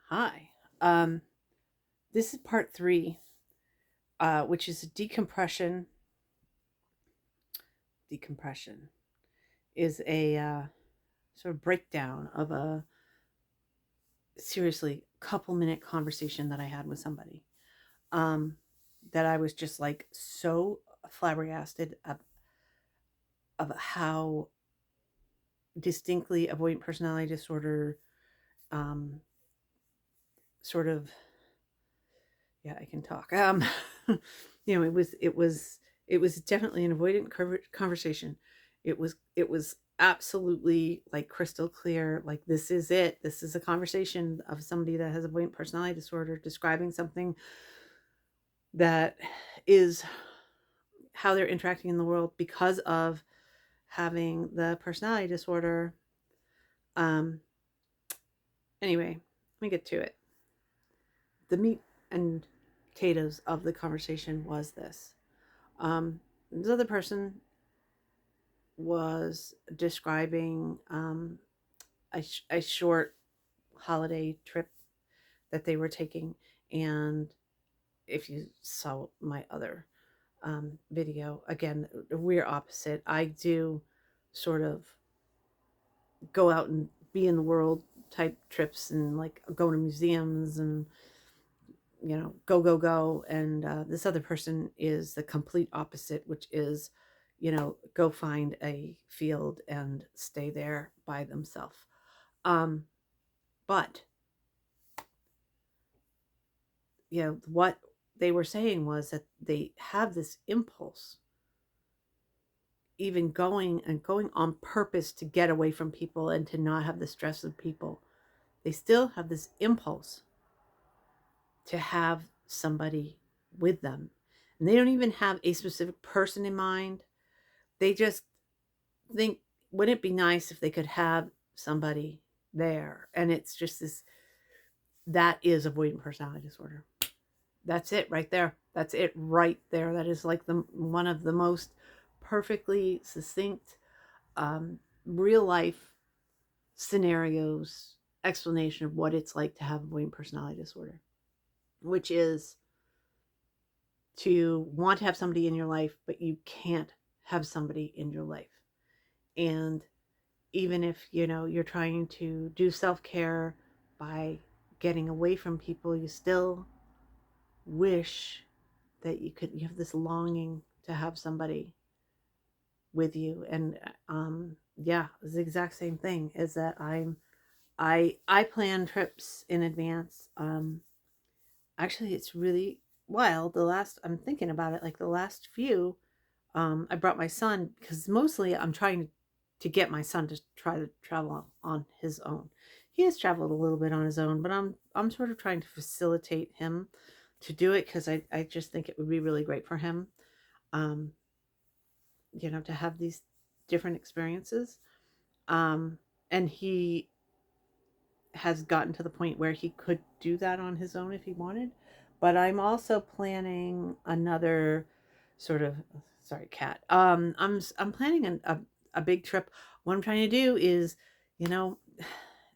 Hi. This is part three, which is decompression. Decompression is a sort of breakdown of a seriously couple-minute conversation that I had with somebody. Um, that I was just like so flabbergasted of how distinctly avoidant personality disorder, um, sort of, yeah, I can talk. It was definitely an avoidant conversation. It was absolutely like crystal clear. Like, this is it. This is a conversation of somebody that has avoidant personality disorder describing something that is how they're interacting in the world because of having the personality disorder. Um, anyway, let me get to it. The meat and potatoes of the conversation was this. This other person was describing a short holiday trip that they were taking. And if you saw my other video, again, we're opposite. I do sort of go out and be in the world type trips and like go to museums and go. And this other person is the complete opposite, which is, go find a field and stay there by themselves. um but what they were saying was that they have this impulse, even going on purpose to get away from people and to not have the stress of people. They still have this impulse to have somebody with them, and they don't even have a specific person in mind. They just think, wouldn't it be nice if they could have somebody there? And it's just this, that is avoidant personality disorder. That's it right there. That's it right there. That is like the one of the most perfectly succinct, real life scenarios explanation of what it's like to have avoidant personality disorder, which is to want to have somebody in your life, but you can't have somebody in your life. And even if you're trying to do self-care by getting away from people, you still wish that you have this longing to have somebody with you. And yeah, it's the exact same thing, is that I plan trips in advance. Actually, it's really wild. The last, I'm thinking about it, like the last few, I brought my son because mostly I'm trying to get my son to try to travel on his own. He has traveled a little bit on his own, but I'm sort of trying to facilitate him to do it because I just think it would be really great for him, um, to have these different experiences. Um, and he has gotten to the point where he could do that on his own if he wanted. But I'm also planning another sort of, sorry, cat. I'm planning a big trip. What I'm trying to do is, you know,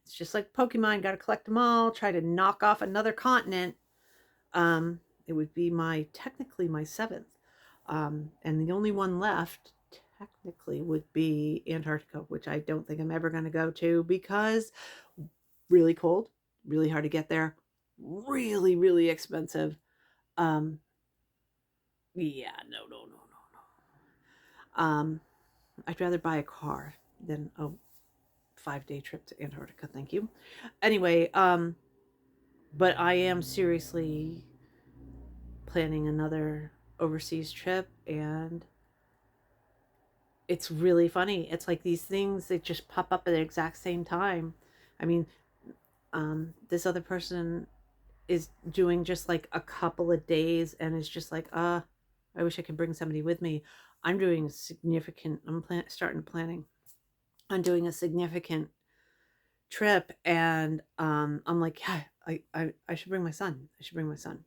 it's just like Pokemon. Got to collect them all. Try to knock off another continent. It would be my technically my seventh, and the only one left technically would be Antarctica, which I don't think I'm ever going to go to because really cold, really hard to get there, really, really expensive. Um, yeah, no. I'd rather buy a car than a 5-day trip to Antarctica. Thank you. Anyway, but I am seriously planning another overseas trip, and it's really funny. It's like these things that just pop up at the exact same time. I mean, this other person is doing just like a couple of days and is just like, I wish I could bring somebody with me. I'm doing significant, starting planning on doing a significant trip. And I'm like, yeah, I should bring my son. I should bring my son.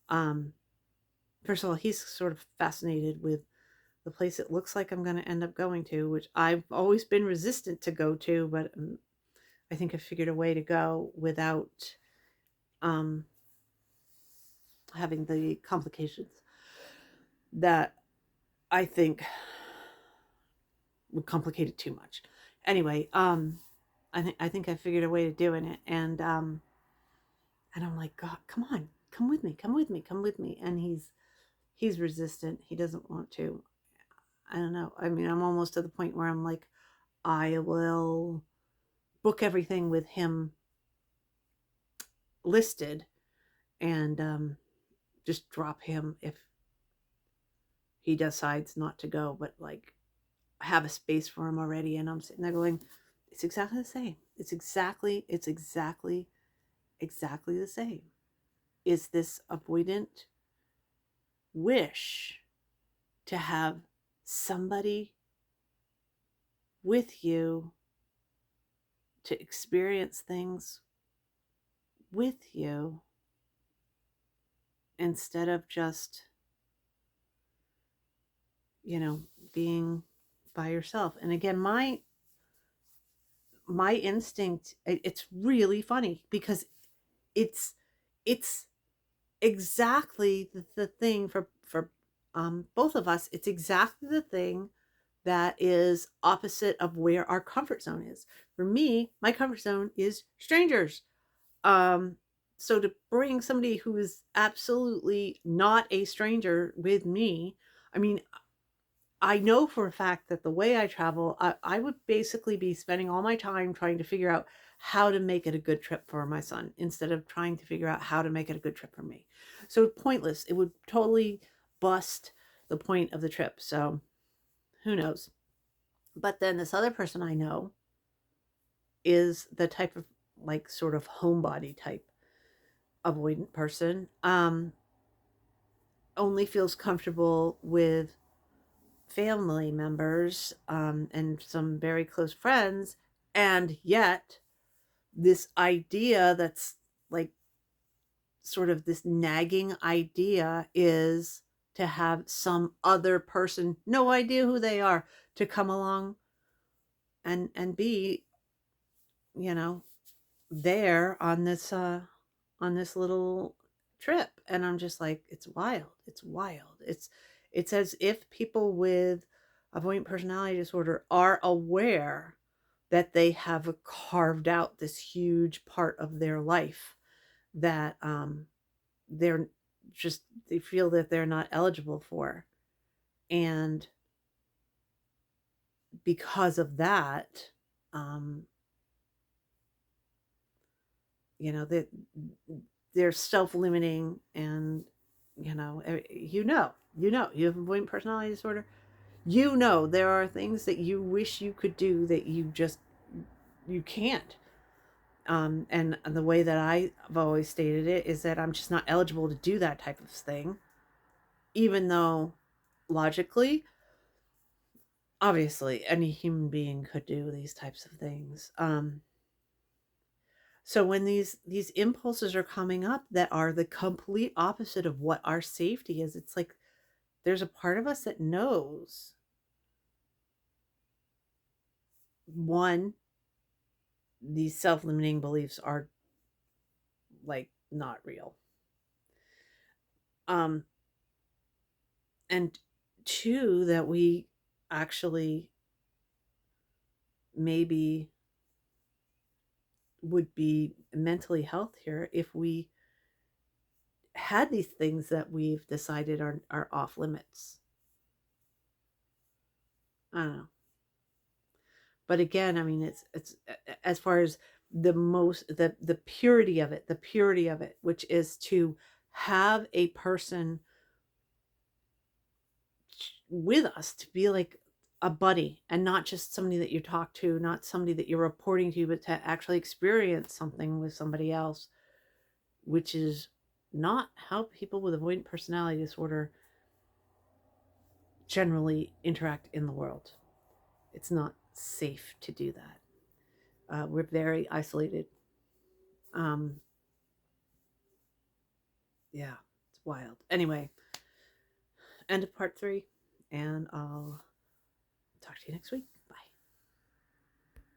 Um, First of all, he's sort of fascinated with the place it looks like I'm going to end up going to, which I've always been resistant to go to, but I think I figured a way to go without um, having the complications that I think would complicate it too much. Anyway, I think I figured a way to doing it, and I'm like, God, come on, come with me, come with me, come with me, and he's resistant. He doesn't want to. I don't know. I mean, I'm almost to the point where I'm like, I will book everything with him listed, and just drop him if he decides not to go, but like have a space for him already. And I'm sitting there going, it's exactly the same. It's exactly the same. Is this avoidant wish to have somebody with you to experience things with you instead of just, you know, being by yourself. And again, my instinct, it's really funny because it's it's exactly the thing for both of us. It's exactly the thing that is opposite of where our comfort zone is. For me, my comfort zone is strangers. Um, so to bring somebody who is absolutely not a stranger with me, I mean, I know for a fact that the way I travel, I would basically be spending all my time trying to figure out how to make it a good trip for my son instead of trying to figure out how to make it a good trip for me. So pointless. It would totally bust the point of the trip. So who knows? But then this other person I know is the type of like sort of homebody type avoidant person. Only feels comfortable with family members and some very close friends, and yet this idea that's like sort of this nagging idea is to have some other person, no idea who they are, to come along and be, you know, there on this little trip. And I'm just like, it's wild, it's wild. It's as if people with avoidant personality disorder are aware that they have carved out this huge part of their life that they're just, they feel that they're not eligible for. And because of that, um you know, that they're self-limiting. And you have avoidant personality disorder, there are things that you wish you could do that you can't. And the way that I've always stated it is that I'm just not eligible to do that type of thing, even though logically, obviously, any human being could do these types of things. So when these impulses are coming up that are the complete opposite of what our safety is, it's like there's a part of us that knows, one, these self-limiting beliefs are like not real. Um and two, that we actually maybe would be mentally healthier if we had these things that we've decided are off limits. I don't know. But again, I mean, it's as far as the purity of it, which is to have a person with us, to be like a buddy and not just somebody that you talk to, not somebody that you're reporting to, but to actually experience something with somebody else, which is not how people with avoidant personality disorder generally interact in the world. It's not safe to do that. We're very isolated. Um, yeah, it's wild. Anyway, end of part 3, and I'll talk to you next week.